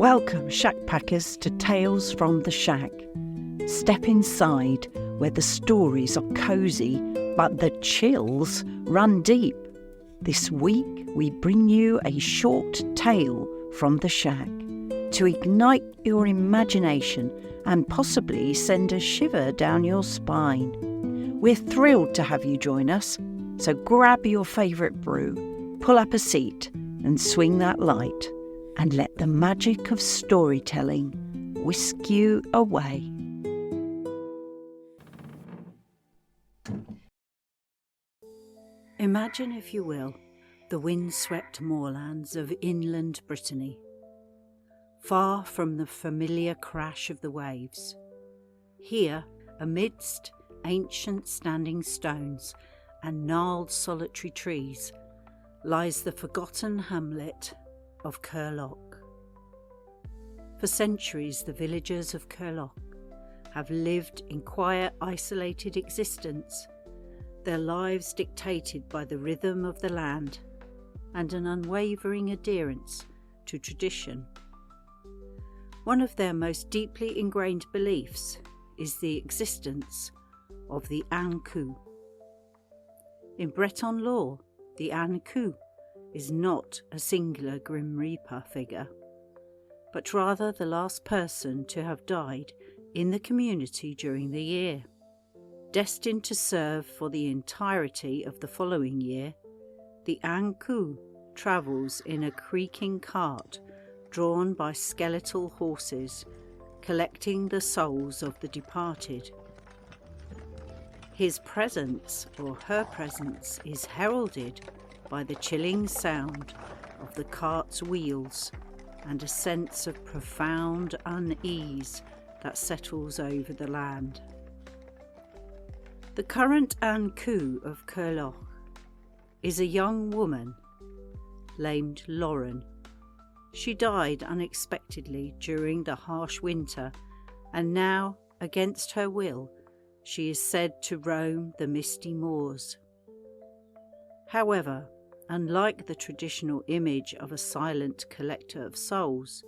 Welcome, shack packers, to Tales from the Shack. Step inside where the stories are cosy, but the chills run deep. This week we bring you a short tale from the shack to ignite your imagination and possibly send a shiver down your spine. We're thrilled to have you join us, so grab your favourite brew, pull up a seat and swing that light, and let the magic of storytelling whisk you away. Imagine, if you will, the wind-swept moorlands of inland Brittany, far from the familiar crash of the waves. Here, amidst ancient standing stones and gnarled solitary trees, lies the forgotten hamlet of Curloch. For centuries, the villagers of Curloch have lived in quiet, isolated existence, their lives dictated by the rhythm of the land and an unwavering adherence to tradition. One of their most deeply ingrained beliefs is the existence of the Ankou. In Breton lore, the Ankou is not a singular Grim Reaper figure, but rather the last person to have died in the community during the year. Destined to serve for the entirety of the following year, the Ankou travels in a creaking cart drawn by skeletal horses, collecting the souls of the departed. His presence, or her presence, is heralded by the chilling sound of the cart's wheels and a sense of profound unease that settles over the land. The current Ankou of Curloch is a young woman named Lauren. She died unexpectedly during the harsh winter, and now, against her will, she is said to roam the misty moors. However, unlike the traditional image of a silent collector of souls,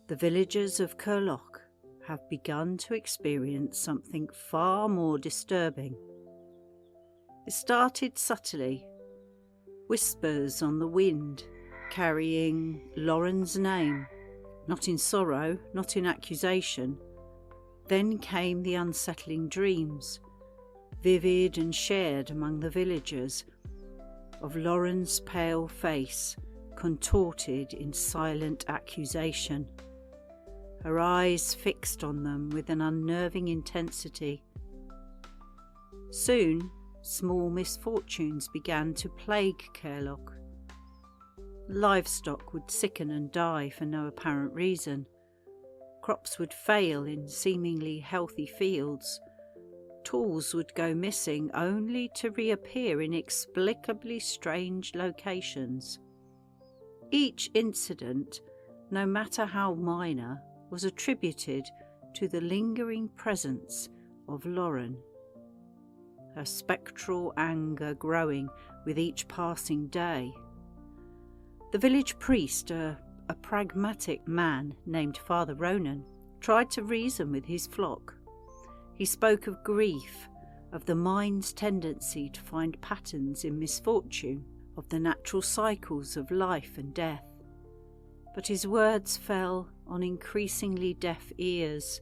the villagers of Curloch have begun to experience something far more disturbing. It started subtly, whispers on the wind, carrying Lauren's name, not in sorrow, not in accusation. Then came the unsettling dreams, vivid and shared among the villagers, of Lauren's pale face contorted in silent accusation, her eyes fixed on them with an unnerving intensity. Soon, small misfortunes began to plague Curloch. Livestock would sicken and die for no apparent reason. Crops would fail in seemingly healthy fields. Tools would go missing only to reappear in inexplicably strange locations. Each incident, no matter how minor, was attributed to the lingering presence of Lauren, her spectral anger growing with each passing day. The village priest, a pragmatic man named Father Ronan, tried to reason with his flock. He spoke of grief, of the mind's tendency to find patterns in misfortune, of the natural cycles of life and death. But his words fell on increasingly deaf ears.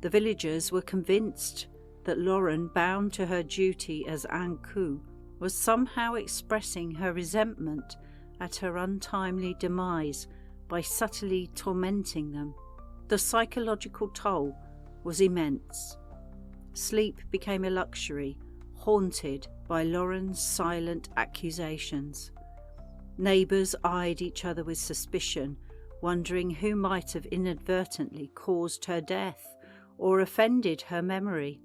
The villagers were convinced that Lauren, bound to her duty as Ankou, was somehow expressing her resentment at her untimely demise by subtly tormenting them. The psychological toll was immense. Sleep became a luxury, haunted by Lauren's silent accusations. Neighbours eyed each other with suspicion, wondering who might have inadvertently caused her death or offended her memory.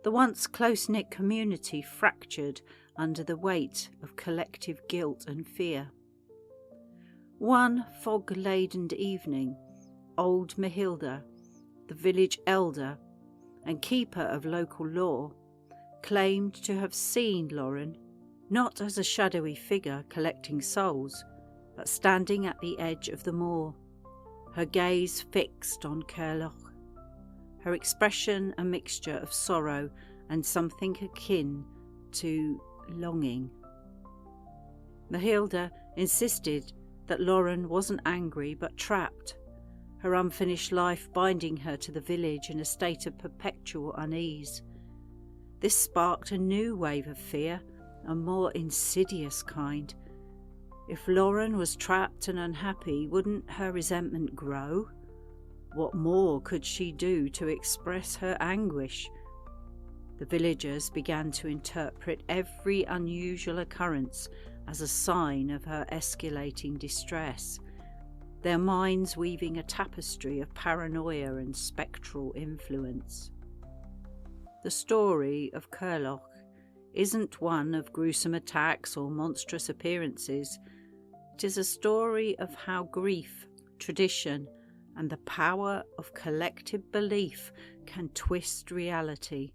The once close-knit community fractured under the weight of collective guilt and fear. One fog-laden evening, old Mahilda, the village elder and keeper of local law, claimed to have seen Lauren, not as a shadowy figure collecting souls, but standing at the edge of the moor, her gaze fixed on Curloch, her expression a mixture of sorrow and something akin to longing. Mahilda insisted that Lauren wasn't angry but trapped, her unfinished life binding her to the village in a state of perpetual unease. This sparked a new wave of fear, a more insidious kind. If Lauren was trapped and unhappy, wouldn't her resentment grow? What more could she do to express her anguish? The villagers began to interpret every unusual occurrence as a sign of her escalating distress, their minds weaving a tapestry of paranoia and spectral influence. The story of Curloch isn't one of gruesome attacks or monstrous appearances. It is a story of how grief, tradition, and the power of collective belief can twist reality,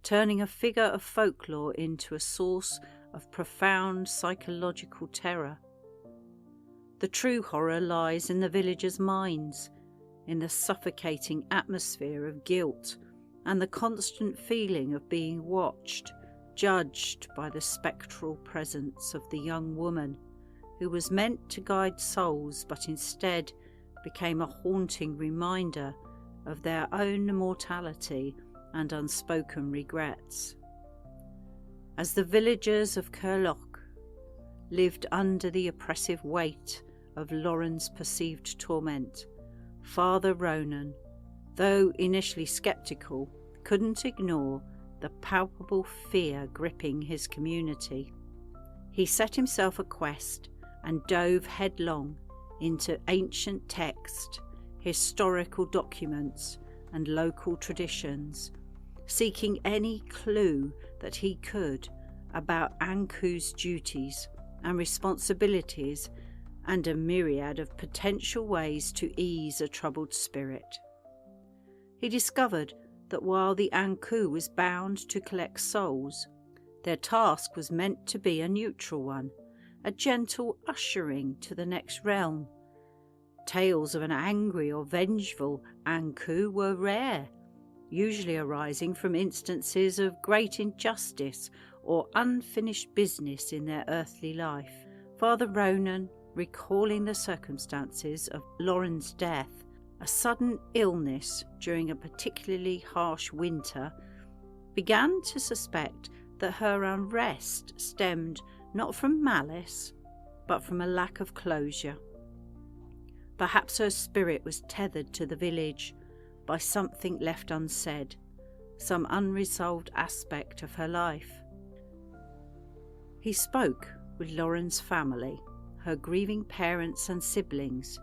turning a figure of folklore into a source of profound psychological terror. The true horror lies in the villagers' minds, in the suffocating atmosphere of guilt and the constant feeling of being watched, judged by the spectral presence of the young woman who was meant to guide souls but instead became a haunting reminder of their own mortality and unspoken regrets. As the villagers of Curloch lived under the oppressive weight of Lauren's perceived torment, Father Ronan, though initially sceptical, couldn't ignore the palpable fear gripping his community. He set himself a quest and dove headlong into ancient text, historical documents, and local traditions, seeking any clue that he could about Ankou's duties and responsibilities and a myriad of potential ways to ease a troubled spirit. He discovered that while the Ankou was bound to collect souls, their task was meant to be a neutral one, a gentle ushering to the next realm. Tales of an angry or vengeful Ankou were rare, usually arising from instances of great injustice or unfinished business in their earthly life. Father Ronan, recalling the circumstances of Lauren's death, a sudden illness during a particularly harsh winter, began to suspect that her unrest stemmed not from malice, but from a lack of closure. Perhaps her spirit was tethered to the village by something left unsaid, some unresolved aspect of her life. He spoke with Lauren's family, her grieving parents and siblings.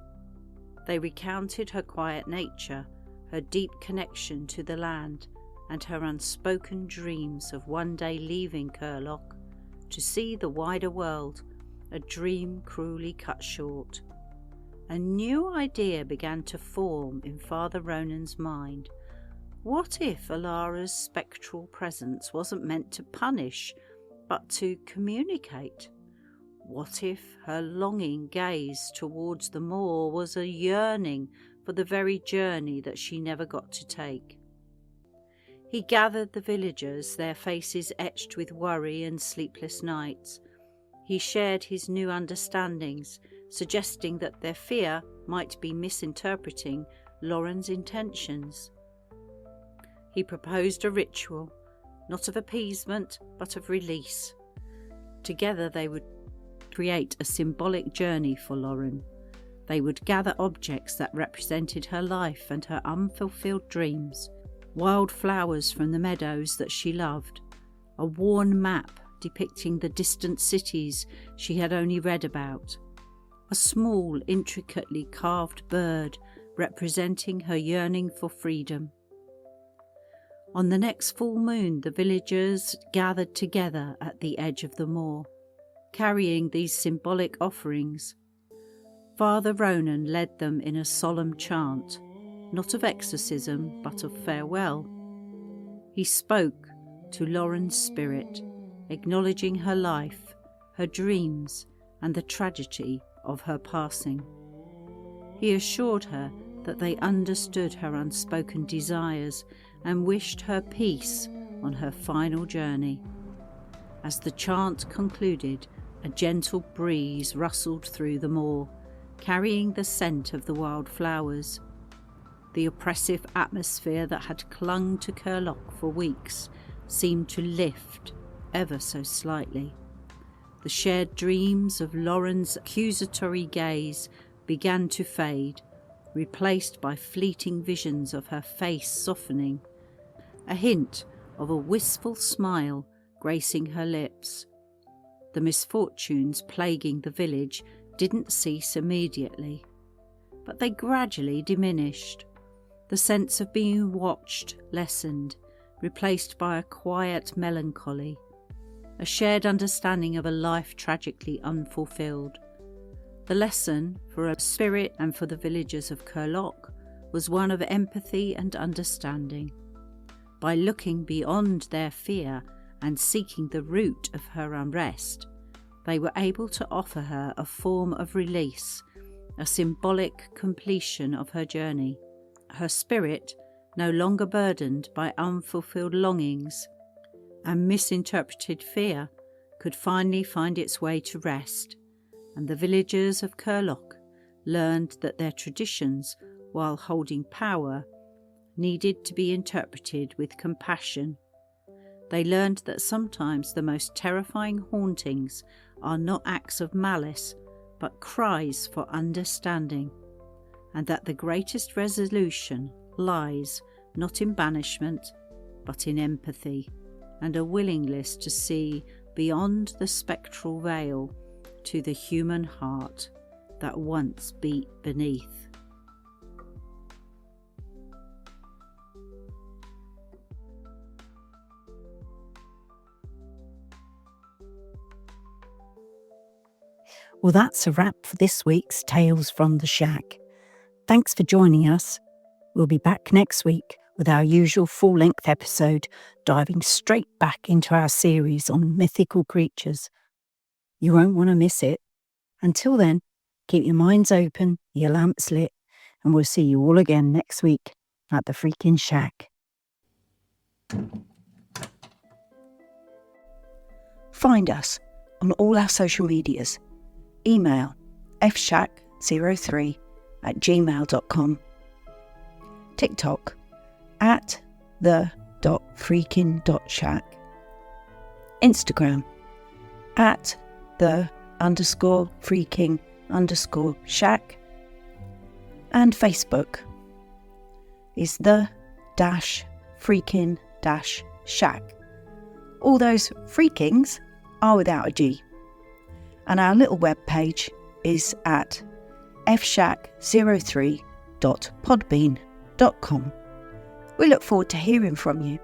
They recounted her quiet nature, her deep connection to the land, and her unspoken dreams of one day leaving Curloch to see the wider world, a dream cruelly cut short. A new idea began to form in Father Ronan's mind. What if Alara's spectral presence wasn't meant to punish, but to communicate? What if her longing gaze towards the moor was a yearning for the very journey that she never got to take? He gathered the villagers, their faces etched with worry and sleepless nights. He shared his new understandings, suggesting that their fear might be misinterpreting Lauren's intentions. He proposed a ritual, not of appeasement, but of release. Together they would create a symbolic journey for Lauren. They would gather objects that represented her life and her unfulfilled dreams, wild flowers from the meadows that she loved, a worn map depicting the distant cities she had only read about, a small, intricately carved bird representing her yearning for freedom. On the next full moon, the villagers gathered together at the edge of the moor, carrying these symbolic offerings. Father Ronan led them in a solemn chant, not of exorcism, but of farewell. He spoke to Lauren's spirit, acknowledging her life, her dreams, and the tragedy of her passing. He assured her that they understood her unspoken desires and wished her peace on her final journey. As the chant concluded, a gentle breeze rustled through the moor, carrying the scent of the wild flowers. The oppressive atmosphere that had clung to Curlock for weeks seemed to lift ever so slightly. The shared dreams of Lauren's accusatory gaze began to fade, replaced by fleeting visions of her face softening, a hint of a wistful smile gracing her lips. The misfortunes plaguing the village didn't cease immediately, but they gradually diminished. The sense of being watched lessened, replaced by a quiet melancholy, a shared understanding of a life tragically unfulfilled. The lesson for a spirit and for the villagers of Curlock was one of empathy and understanding. By looking beyond their fear and seeking the root of her unrest, they were able to offer her a form of release, a symbolic completion of her journey. Her spirit, no longer burdened by unfulfilled longings and misinterpreted fear, could finally find its way to rest, and the villagers of Curlock learned that their traditions, while holding power, needed to be interpreted with compassion. They learned that sometimes the most terrifying hauntings are not acts of malice, but cries for understanding, and that the greatest resolution lies not in banishment, but in empathy, and a willingness to see beyond the spectral veil to the human heart that once beat beneath. Well, that's a wrap for this week's Tales from the Shack. Thanks for joining us. We'll be back next week with our usual full-length episode, diving straight back into our series on mythical creatures. You won't want to miss it. Until then, keep your minds open, your lamps lit, and we'll see you all again next week at the freaking shack. Find us on all our social medias. Email fshack03@gmail.com. TikTok @the.freaking.shack. Instagram @the_freaking_shack. And Facebook is the-freaking-shack. All those freakings are without a G. And our little web page is at fshack03.podbean.com. We look forward to hearing from you.